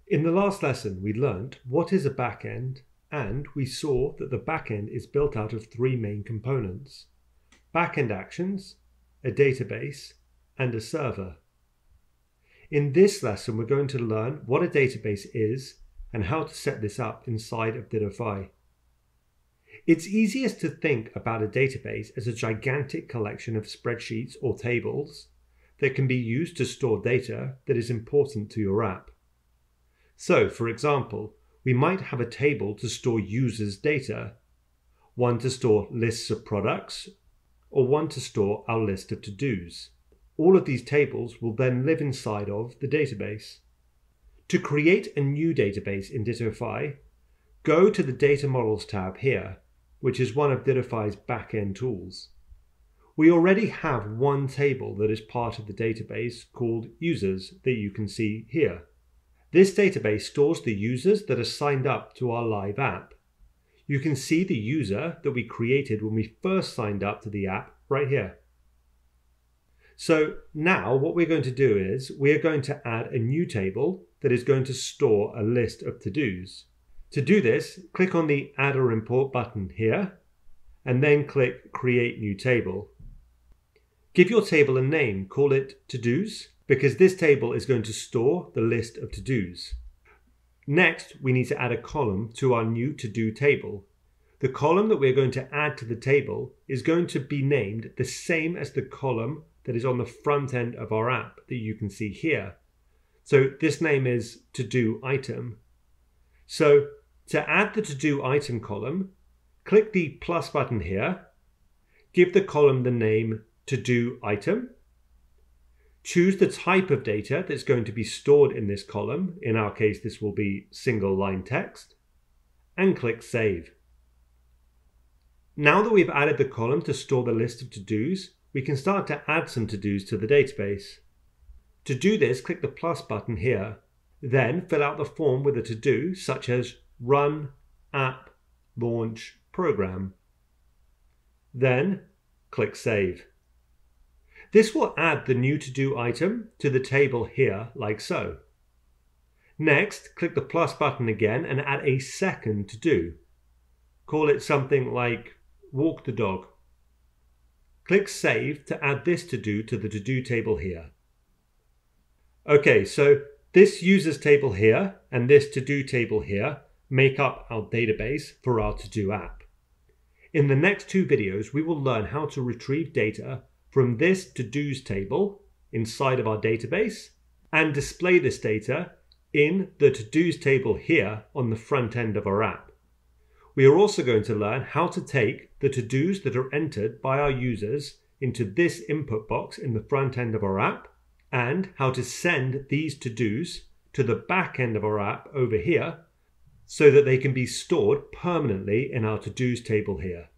In the last lesson, we learnt what is a backend, and we saw that the backend is built out of three main components: backend actions, a database, and a server. In this lesson, we're going to learn what a database is and how to set this up inside of Dittofi. It's easiest to think about a database as a gigantic collection of spreadsheets or tables that can be used to store data that is important to your app. So, for example, we might have a table to store users' data, one to store lists of products, or one to store our list of to-dos. All of these tables will then live inside of the database. To create a new database in Dittofi, go to the Data Models tab here, which is one of Dittofi's backend tools. We already have one table that is part of the database called users that you can see here. This database stores the users that are signed up to our live app. You can see the user that we created when we first signed up to the app right here. So now what we're going to do is we're going to add a new table that is going to store a list of to-dos. To do this, click on the Add or Import button here, and then click Create New Table. Give your table a name, call it To-dos, because this table is going to store the list of to-dos. Next, we need to add a column to our new to-do table. The column that we're going to add to the table is going to be named the same as the column that is on the front end of our app that you can see here. So this name is To-do Item. So to add the To-do Item column, click the plus button here, give the column the name To-do Item, choose the type of data that's going to be stored in this column. In our case, this will be single line text, and click Save. Now that we've added the column to store the list of to-dos, we can start to add some to-dos to the database. To do this, click the plus button here. Then fill out the form with a to-do such as Run, App, Launch, Program. Then click Save. This will add the new to-do item to the table here like so. Next, click the plus button again and add a second to-do. Call it something like Walk the Dog. Click Save to add this to-do to the to-do table here. Okay, so this users table here and this to-do table here make up our database for our to-do app. In the next two videos, we will learn how to retrieve data from this to-dos table inside of our database and display this data in the to-dos table here on the front end of our app. We are also going to learn how to take the to-dos that are entered by our users into this input box in the front end of our app, and how to send these to-dos to the back end of our app over here so that they can be stored permanently in our to-dos table here.